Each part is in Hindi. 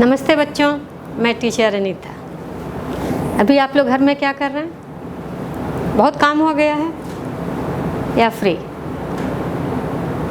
नमस्ते बच्चों, मैं टीचर अनीता। अभी आप लोग घर में क्या कर रहे हैं? बहुत काम हो गया है या फ्री?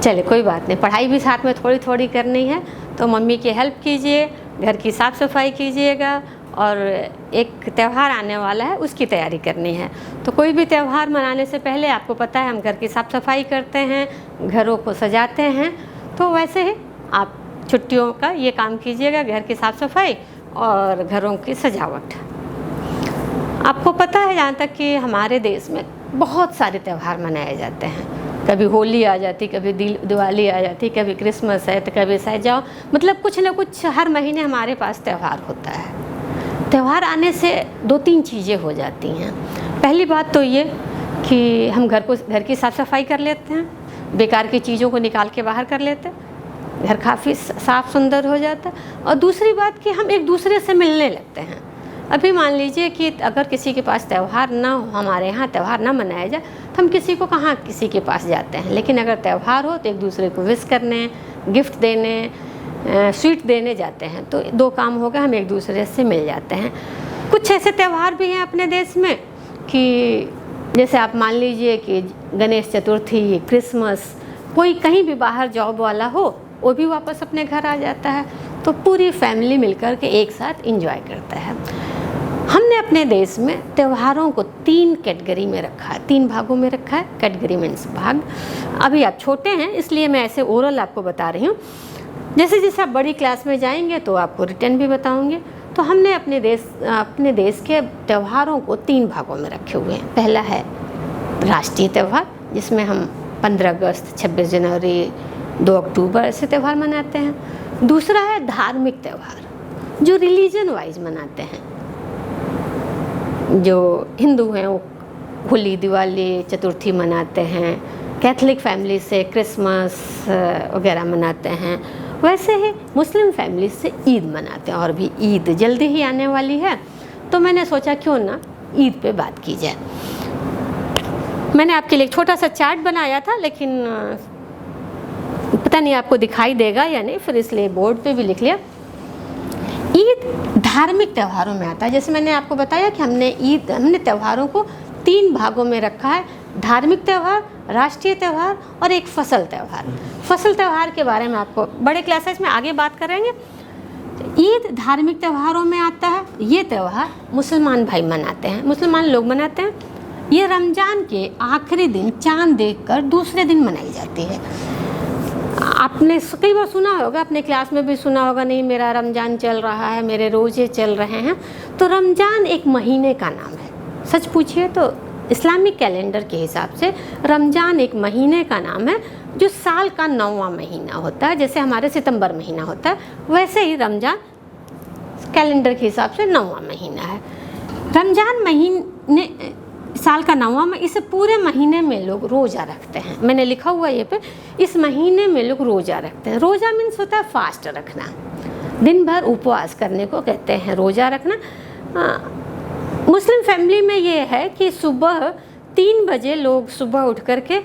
चलिए कोई बात नहीं, पढ़ाई भी साथ में थोड़ी थोड़ी करनी है, तो मम्मी की हेल्प कीजिए, घर की साफ़ सफाई कीजिएगा। और एक त्यौहार आने वाला है, उसकी तैयारी करनी है। तो कोई भी त्यौहार मनाने से पहले आपको पता है हम घर की साफ़ सफाई करते हैं, घरों को सजाते हैं। तो वैसे ही आप छुट्टियों का ये काम कीजिएगा, घर की साफ़ सफाई और घरों की सजावट। आपको पता है जहाँ तक कि हमारे देश में बहुत सारे त्यौहार मनाए जाते हैं। कभी होली आ जाती, कभी दिवाली आ जाती, कभी क्रिसमस है, तो कभी सजाओ, मतलब कुछ ना कुछ हर महीने हमारे पास त्यौहार होता है। त्यौहार आने से दो तीन चीज़ें हो जाती हैं। पहली बात तो ये कि हम घर की साफ़ सफाई कर लेते हैं, बेकार की चीज़ों को निकाल के बाहर कर लेते हैं, घर काफ़ी साफ़ सुंदर हो जाता है। और दूसरी बात कि हम एक दूसरे से मिलने लगते हैं। अभी मान लीजिए कि अगर किसी के पास त्यौहार ना हो, हमारे यहाँ त्यौहार ना मनाया जाए, तो हम किसी को कहाँ किसी के पास जाते हैं। लेकिन अगर त्यौहार हो तो एक दूसरे को विश करने, गिफ्ट देने, स्वीट देने जाते हैं। तो दो काम हो गए, हम एक दूसरे से मिल जाते हैं। कुछ ऐसे त्यौहार भी हैं अपने देश में कि जैसे आप मान लीजिए कि गणेश चतुर्थी, क्रिसमस, कोई कहीं भी बाहर जॉब वाला हो, वो भी वापस अपने घर आ जाता है। तो पूरी फैमिली मिलकर के एक साथ एंजॉय करता है। हमने अपने देश में त्योहारों को 3 कैटेगरी में रखा है, 3 भागों में रखा है। कैटेगरी मीन्स भाग। अभी आप छोटे हैं इसलिए मैं ऐसे ओरल आपको बता रही हूँ। जैसे जैसे आप बड़ी क्लास में जाएंगे तो आपको रिटर्न भी बताऊंगे। तो हमने अपने देश के त्योहारों को 3 भागों में रखे हुए हैं। पहला है राष्ट्रीय त्यौहार, जिसमें हम 15 अगस्त, 26 जनवरी, 2 अक्टूबर ऐसे त्यौहार मनाते हैं। दूसरा है धार्मिक त्यौहार, जो रिलीजन वाइज मनाते हैं। जो हिंदू हैं वो होली, दिवाली, चतुर्थी मनाते हैं। कैथलिक फैमिली से क्रिसमस वगैरह मनाते हैं। वैसे ही मुस्लिम फैमिली से ईद मनाते हैं। और भी ईद जल्दी ही आने वाली है, तो मैंने सोचा क्यों ना ईद पे बात की जाए। मैंने आपके लिए एक छोटा सा चार्ट बनाया था, लेकिन पता नहीं आपको दिखाई देगा या नहीं, फिर इसलिए बोर्ड पे भी लिख लिया। ईद धार्मिक त्योहारों में आता है। जैसे मैंने आपको बताया कि हमने त्योहारों को 3 भागों में रखा है: धार्मिक त्यौहार, राष्ट्रीय त्यौहार और एक फसल त्यौहार। फसल त्यौहार के बारे में आपको बड़े क्लासेस में आगे बात करेंगे। ईद धार्मिक त्योहारों में आता है। ये त्यौहार मुसलमान भाई मनाते हैं, मुसलमान लोग मनाते हैं। ये रमज़ान के आखिरी दिन चांद देखकर दूसरे दिन मनाई जाती है। आपने कई बार सुना होगा, अपने क्लास में भी सुना होगा, नहीं मेरा रमज़ान चल रहा है, मेरे रोज़े चल रहे हैं। तो रमज़ान एक महीने का नाम है। सच पूछिए तो इस्लामिक कैलेंडर के हिसाब से रमज़ान एक महीने का नाम है, जो साल का 9वां महीना होता है। जैसे हमारे सितंबर महीना होता है, वैसे ही रमज़ान कैलेंडर के हिसाब से 9वां महीना है। रमज़ान महीने साल का 9वां में, इसे पूरे महीने में लोग रोज़ा रखते हैं। मैंने लिखा हुआ ये पे, इस महीने में लोग रोज़ा रखते हैं। रोज़ा मीन्स होता है फास्ट रखना, दिन भर उपवास करने को कहते हैं रोज़ा रखना। मुस्लिम फैमिली में ये है कि सुबह 3 बजे लोग सुबह उठ करके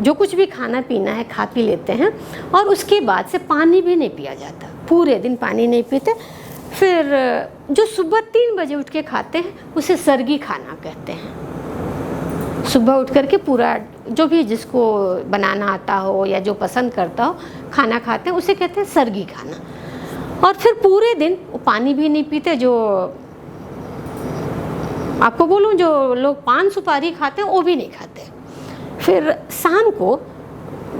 जो कुछ भी खाना पीना है खा पी लेते हैं, और उसके बाद से पानी भी नहीं पिया जाता, पूरे दिन पानी नहीं पीते। फिर जो सुबह 3 बजे उठ के खाते हैं उसे सरगी खाना कहते हैं। सुबह उठ करके पूरा जो भी जिसको बनाना आता हो या जो पसंद करता हो खाना खाते हैं, उसे कहते हैं सरगी खाना। और फिर पूरे दिन वो पानी भी नहीं पीते। जो आपको बोलूँ, जो लोग पान सुपारी खाते हैं वो भी नहीं खाते। फिर शाम को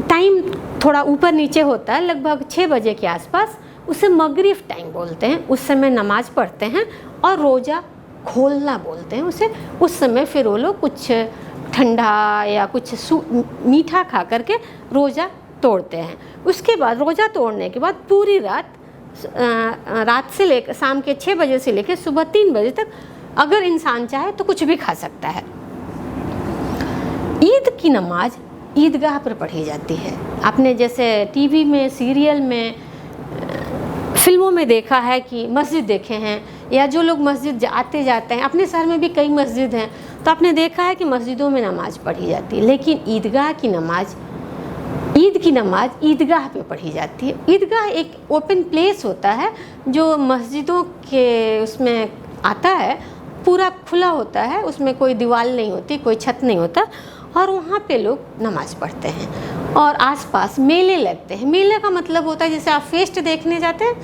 टाइम थोड़ा ऊपर नीचे होता है, लगभग 6 बजे के आसपास, उसे मगरिब टाइम बोलते हैं। उस समय नमाज पढ़ते हैं और रोज़ा खोलना बोलते हैं उसे। उस समय फिर वो लोग कुछ ठंडा या कुछ मीठा खा करके रोज़ा तोड़ते हैं। उसके बाद रोज़ा तोड़ने के बाद पूरी रात से लेकर शाम के 6 बजे से लेकर सुबह 3 बजे तक अगर इंसान चाहे तो कुछ भी खा सकता है। ईद की नमाज ईदगाह पर पढ़ी जाती है। आपने जैसे टीवी में, सीरियल में, फिल्मों में देखा है कि मस्जिद देखे हैं, या जो लोग मस्जिद आते जाते हैं, अपने शहर में भी कई मस्जिद हैं, तो आपने देखा है कि मस्जिदों में नमाज़ पढ़ी जाती है। लेकिन ईदगाह की नमाज ईद की नमाज ईदगाह पे पढ़ी जाती है। ईदगाह एक ओपन प्लेस होता है जो मस्जिदों के उसमें आता है, पूरा खुला होता है, उसमें कोई दीवार नहीं होती, कोई छत नहीं होता, और वहाँ पे लोग नमाज पढ़ते हैं और आसपास मेले लगते हैं। मेले का मतलब होता है जैसे आप फेस्ट देखने जाते हैं,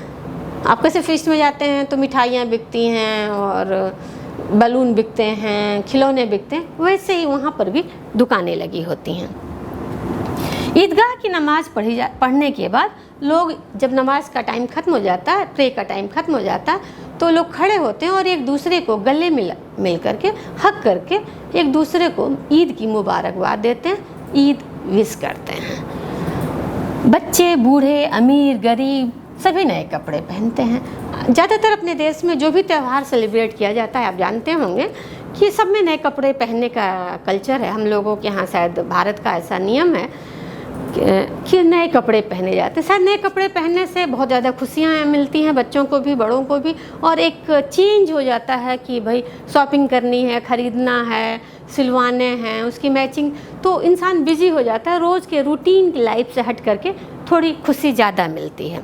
आप कैसे फेस्ट में जाते हैं तो मिठाइयाँ बिकती हैं और बलून बिकते हैं, खिलौने बिकते हैं, वैसे ही वहाँ पर भी दुकानें लगी होती हैं। ईदगाह की नमाज पढ़ने के बाद लोग, जब नमाज का टाइम ख़त्म हो जाता है, प्रे का टाइम ख़त्म हो जाता है, तो लोग खड़े होते हैं और एक दूसरे को गले मिल करके हक करके एक दूसरे को ईद की मुबारकबाद देते हैं, ईद विश करते हैं। बच्चे, बूढ़े, अमीर, गरीब सभी नए कपड़े पहनते हैं। ज़्यादातर अपने देश में जो भी त्यौहार सेलिब्रेट किया जाता है, आप जानते होंगे कि सब में नए कपड़े पहनने का कल्चर है। हम लोगों के यहाँ शायद भारत का ऐसा नियम है कि नए कपड़े पहने जाते हैं। शायद नए कपड़े पहनने से बहुत ज़्यादा खुशियाँ मिलती हैं, बच्चों को भी, बड़ों को भी, और एक चेंज हो जाता है कि भाई शॉपिंग करनी है, ख़रीदना है, सिलवाने हैं, उसकी मैचिंग, तो इंसान बिजी हो जाता है। रोज़ के रूटीन की लाइफ से हट करके थोड़ी खुशी ज़्यादा मिलती है,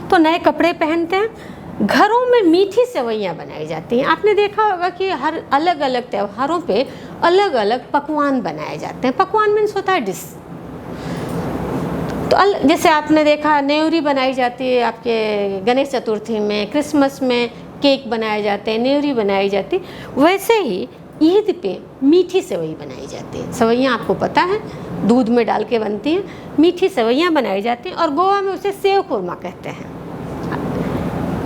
तो नए कपड़े पहनते हैं। घरों में मीठी सेवइयाँ बनाई जाती हैं। आपने देखा होगा कि हर अलग अलग त्योहारों पे अलग अलग पकवान बनाए जाते हैं। पकवान मीन्स होता है डिश। तो जैसे आपने देखा न्योरी बनाई जाती है आपके गणेश चतुर्थी में, क्रिसमस में केक बनाए जाते हैं, न्योरी बनाई जाती है, वैसे ही ईद पे मीठी सेवई बनाई जाती है। सेवइयाँ आपको पता है दूध में डाल के बनती हैं, मीठी सेवइयाँ बनाई जाती हैं, और गोवा में उसे सेव खुरमा कहते हैं।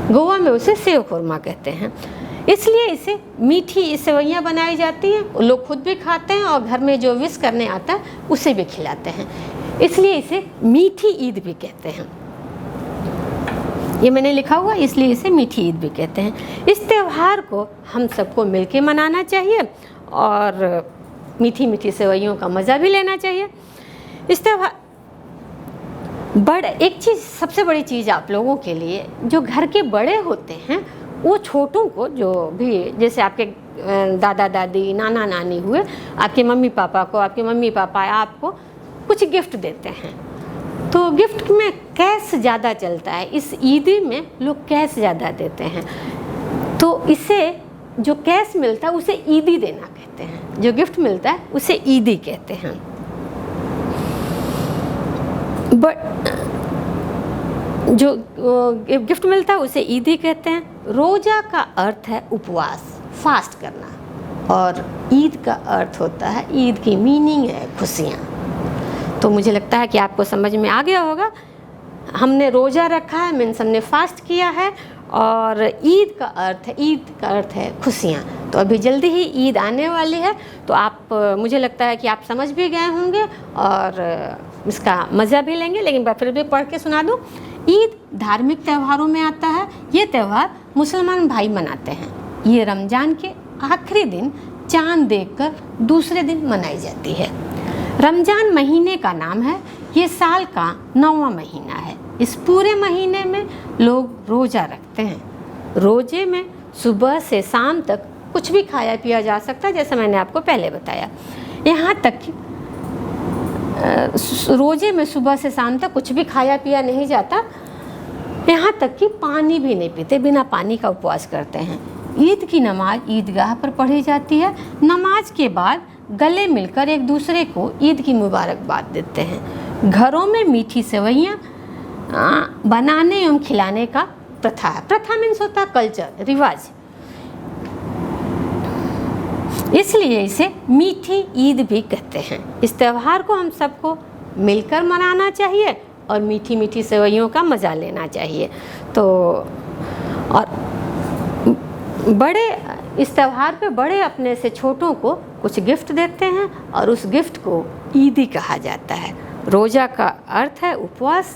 गोवा में उसे सेव खुरमा कहते हैं, इसलिए इसे मीठी सेवइयाँ बनाई जाती हैं। लोग खुद भी खाते हैं और घर में जो विश करने आता है उसे भी खिलाते हैं, इसलिए इसे मीठी ईद भी कहते हैं। ये मैंने लिखा हुआ, इसलिए इसे मीठी ईद भी कहते हैं। इस त्यौहार को हम सबको मिलके मनाना चाहिए और मीठी मीठी सेवइयों का मज़ा भी लेना चाहिए। इस त्यौहार एक चीज़, सबसे बड़ी चीज़ आप लोगों के लिए, जो घर के बड़े होते हैं वो छोटों को, जो भी जैसे आपके दादा दादी, नाना नानी हुए, आपके मम्मी पापा को, आपके मम्मी पापा आपको कुछ गिफ्ट देते हैं। तो गिफ्ट में कैश ज़्यादा चलता है, इस ईदी में लोग कैश ज़्यादा देते हैं, तो इसे जो कैश मिलता है उसे ईदी देना कहते हैं। जो गिफ्ट मिलता है उसे ईदी कहते हैं। जो गिफ्ट मिलता है उसे ईदी कहते हैं। रोज़ा का अर्थ है उपवास, फास्ट करना, और ईद का अर्थ होता है, ईद की मीनिंग है खुशियाँ। तो मुझे लगता है कि आपको समझ में आ गया होगा। हमने रोज़ा रखा है, मीन्स हमने फास्ट किया है, और ईद का अर्थ है खुशियाँ। तो अभी जल्दी ही ईद आने वाली है, तो आप, मुझे लगता है कि आप समझ भी गए होंगे और इसका मज़ा भी लेंगे। लेकिन मैं फिर भी पढ़ के सुना दूँ। ईद धार्मिक त्योहारों में आता है। ये त्यौहार मुसलमान भाई मनाते हैं। ये रमज़ान के आखिरी दिन चाँद देखकर दूसरे दिन मनाई जाती है। रमज़ान महीने का नाम है। ये साल का 9वां महीना है। इस पूरे महीने में लोग रोज़ा रखते हैं। रोज़े में सुबह से शाम तक कुछ भी खाया पिया जा सकता है, जैसा मैंने आपको पहले बताया। यहाँ तक कि रोज़े में सुबह से शाम तक कुछ भी खाया पिया नहीं जाता, यहाँ तक कि पानी भी नहीं पीते, बिना पानी का उपवास करते हैं। ईद की नमाज ईदगाह पर पढ़ी जाती है। नमाज के बाद गले मिलकर एक दूसरे को ईद की मुबारकबाद देते हैं। घरों में मीठी सेवइयाँ बनाने एवं खिलाने का प्रथा है। प्रथा मीन्स होता है कल्चर, रिवाज, इसलिए इसे मीठी ईद भी कहते हैं। इस त्यौहार को हम सबको मिलकर मनाना चाहिए और मीठी मीठी सेवइयों का मज़ा लेना चाहिए। तो और बड़े इस त्यौहार पे बड़े अपने से छोटों को कुछ गिफ्ट देते हैं और उस गिफ्ट को ईदी कहा जाता है। रोज़ा का अर्थ है उपवास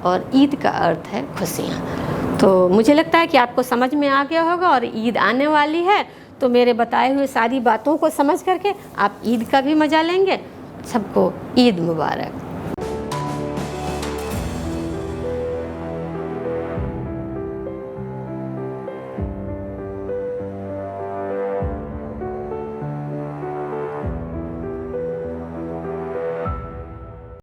और ईद का अर्थ है खुशियाँ। तो मुझे लगता है कि आपको समझ में आ गया होगा और ईद आने वाली है, तो मेरे बताए हुए सारी बातों को समझ करके आप ईद का भी मज़ा लेंगे। सबको ईद मुबारक।